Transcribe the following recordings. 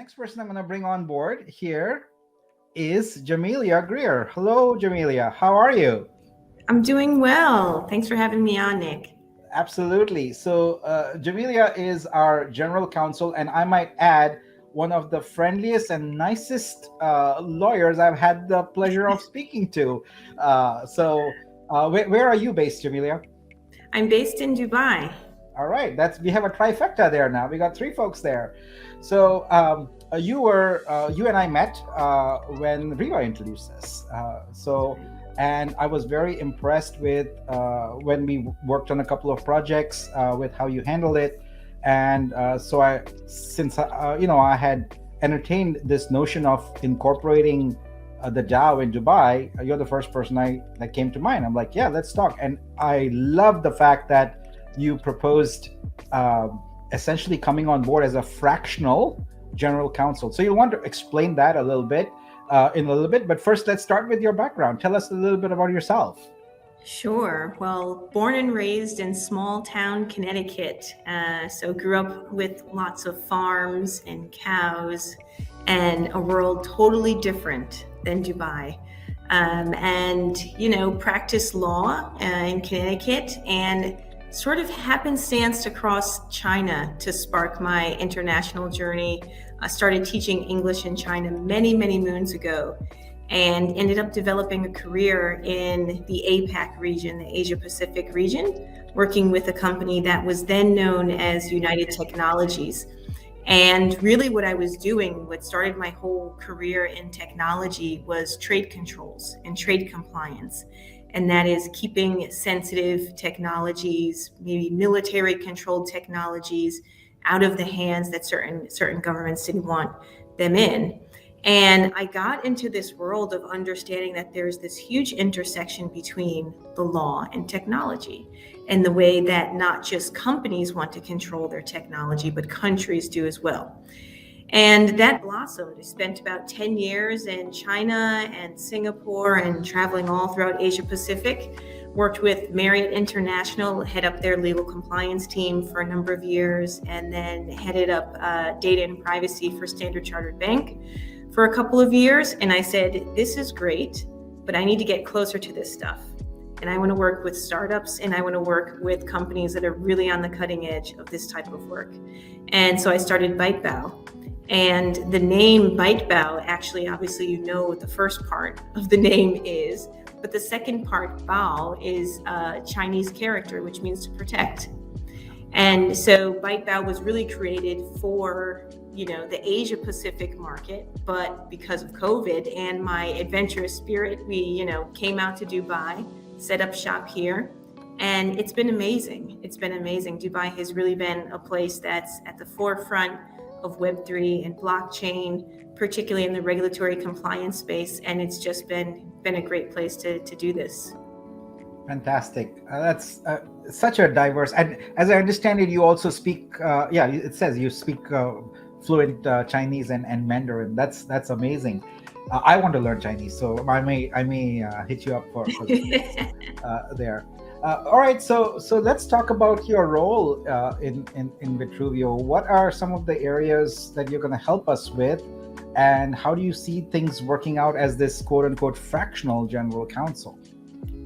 next person I'm going to bring on board here is Jamelia Greer. Hello, Jamelia. How are you? I'm doing well. Thanks for having me on, Nick. Absolutely. So, Jamelia is our general counsel, and I might add, one of the friendliest and nicest lawyers I've had the pleasure of speaking to. Where are you based, Jamelia? I'm based in Dubai. All right, that's we have a trifecta there now. We got three folks there. You and I met when Riva introduced us. And I was very impressed with when we worked on a couple of projects with how you handle it. And I had entertained this notion of incorporating the DAO in Dubai, you're the first person that came to mind. I'm like, yeah, let's talk. And I love the fact that you proposed essentially coming on board as a fractional general counsel. So you'll want to explain that a little bit in a little bit. But first, let's start with your background. Tell us a little bit about yourself. Sure. Well, born and raised in small town Connecticut. So grew up with lots of farms and cows and a world totally different than Dubai. Practiced law in Connecticut and sort of happenstance across China to spark my international journey. I started teaching English in China many, many moons ago and ended up developing a career in the APAC region, the Asia Pacific region, working with a company that was then known as United Technologies. And really what I was doing, what started my whole career in technology, was trade controls and trade compliance. And that is keeping sensitive technologies, maybe military controlled technologies, out of the hands that certain governments didn't want them in. And I got into this world of understanding that there's this huge intersection between the law and technology, and the way that not just companies want to control their technology, but countries do as well. And that blossomed. I spent about 10 years in China and Singapore and traveling all throughout Asia Pacific. Worked with Marriott International, head up their legal compliance team for a number of years, and then headed up data and privacy for Standard Chartered Bank for a couple of years. And I said, this is great, but I need to get closer to this stuff. And I want to work with startups, and I want to work with companies that are really on the cutting edge of this type of work. And so I started ByteBao. And the name ByteBao, actually, obviously, you know what the first part of the name is, but the second part, Bao, is a Chinese character, which means to protect. And so ByteBao was really created for, the Asia Pacific market, but because of COVID and my adventurous spirit, we, came out to Dubai, set up shop here, and it's been amazing. It's been amazing. Dubai has really been a place that's at the forefront of Web3 and blockchain, particularly in the regulatory compliance space. And it's just been a great place to do this. Fantastic. That's such a diverse, and as I understand it, you also speak, it says you speak fluent Chinese and Mandarin. That's amazing. I want to learn Chinese, so I may hit you up for there. All right, so let's talk about your role in Vitruvio. What are some of the areas that you're going to help us with, and how do you see things working out as this quote-unquote fractional general counsel?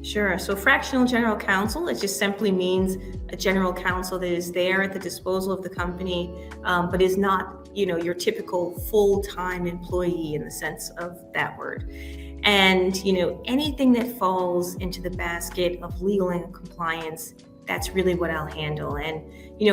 Sure. So fractional general counsel, it just simply means a general counsel that is there at the disposal of the company, but is not, your typical full-time employee in the sense of that word. And, anything that falls into the basket of legal and compliance, that's really what I'll handle. And,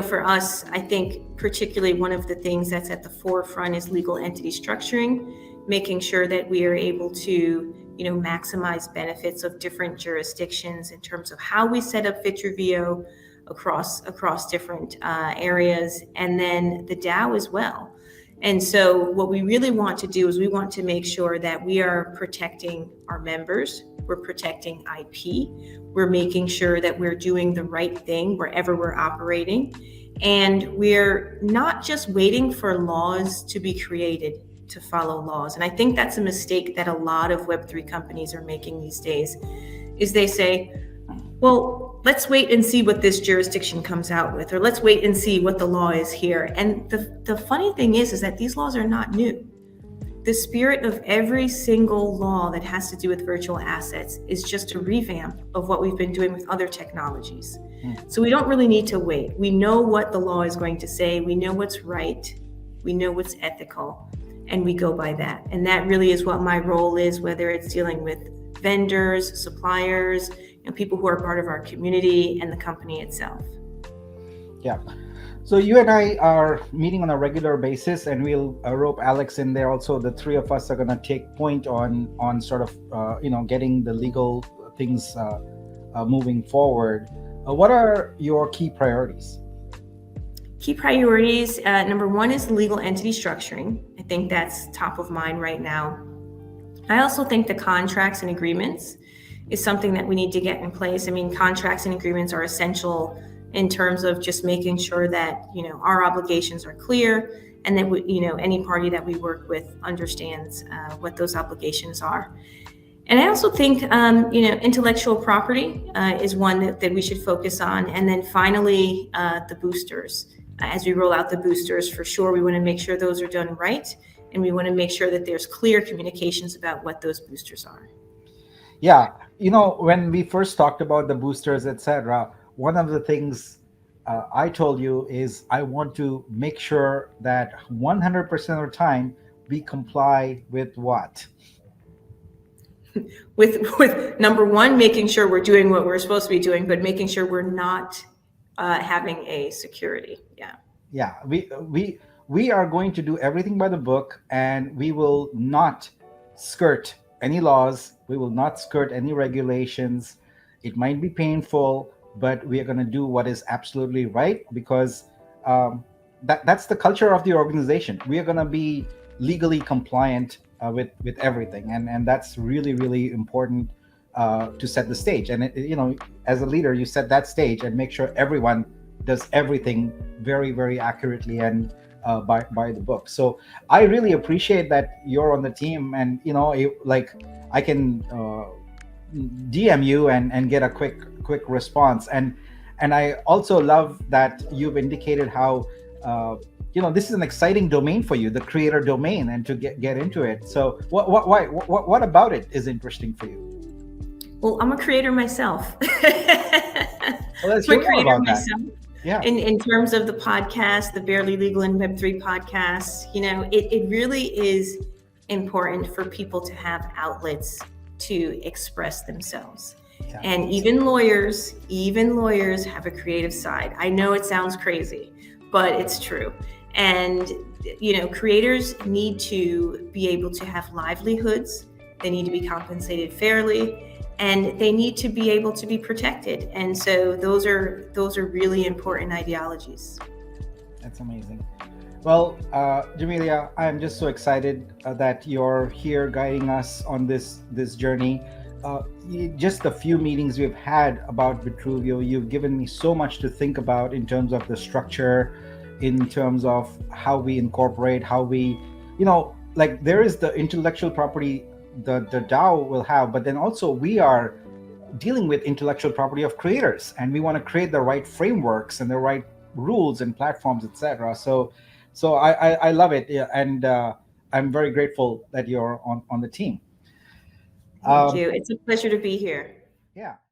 for us, I think particularly one of the things that's at the forefront is legal entity structuring, making sure that we are able to, maximize benefits of different jurisdictions in terms of how we set up Vitruvio across different areas, and then the DAO as well. And so what we really want to do is we want to make sure that we are protecting our members, we're protecting IP, we're making sure that we're doing the right thing wherever we're operating, and we're not just waiting for laws to be created to follow laws. And I think that's a mistake that a lot of Web3 companies are making these days, is they say, well, let's wait and see what this jurisdiction comes out with, or let's wait and see what the law is here. And the funny thing is that these laws are not new. The spirit of every single law that has to do with virtual assets is just a revamp of what we've been doing with other technologies. So we don't really need to wait. We know what the law is going to say. We know what's right. We know what's ethical, and we go by that. And that really is what my role is, whether it's dealing with vendors, suppliers, people who are part of our community, and the company itself. Yeah. So you and I are meeting on a regular basis, and we'll rope Alex in there also. The three of us are going to take point on sort of getting the legal things moving forward. What are your key priorities? Key priorities, number one is legal entity structuring. I think that's top of mind right now. I also think the contracts and agreements is something that we need to get in place. I mean, contracts and agreements are essential in terms of just making sure that, our obligations are clear, and that any party that we work with understands what those obligations are. And I also think, intellectual property is one that we should focus on. And then finally, the boosters. As we roll out the boosters, for sure, we want to make sure those are done right. And we want to make sure that there's clear communications about what those boosters are. Yeah. When we first talked about the boosters, etc., one of the things I told you is I want to make sure that 100% of the time we comply with what? With number one, making sure we're doing what we're supposed to be doing, but making sure we're not having a security. Yeah, we are going to do everything by the book, and we will not skirt any laws. We will not skirt any regulations. It might be painful, but we are going to do what is absolutely right, because that's the culture of the organization. We are going to be legally compliant with everything, and that's really, really important to set the stage. And as a leader, you set that stage and make sure everyone does everything very, very accurately and by the book. So I really appreciate that you're on the team, and I can DM you and get a quick response. And I also love that you've indicated how this is an exciting domain for you, the creator domain, and to get into it. So what about it is interesting for you? Well, I'm a creator myself. Well, let's hear more about that. Yeah. In terms of the podcast, the Barely Legal and Web3 podcast, it really is important for people to have outlets to express themselves. Yeah. And even lawyers have a creative side. I know it sounds crazy, but it's true. And, creators need to be able to have livelihoods. They need to be compensated fairly, and they need to be able to be protected. And so those are really important ideologies. That's amazing. Well, Jamelia, I'm just so excited that you're here guiding us on this journey. Just the few meetings we've had about Vitruvio, you've given me so much to think about in terms of the structure, in terms of how we incorporate, how we, there is the intellectual property the DAO will have, but then also we are dealing with intellectual property of creators, and we want to create the right frameworks and the right rules and platforms, etc. So I love it, and I'm very grateful that you're on the team. Thank you. It's a pleasure to be here. Yeah.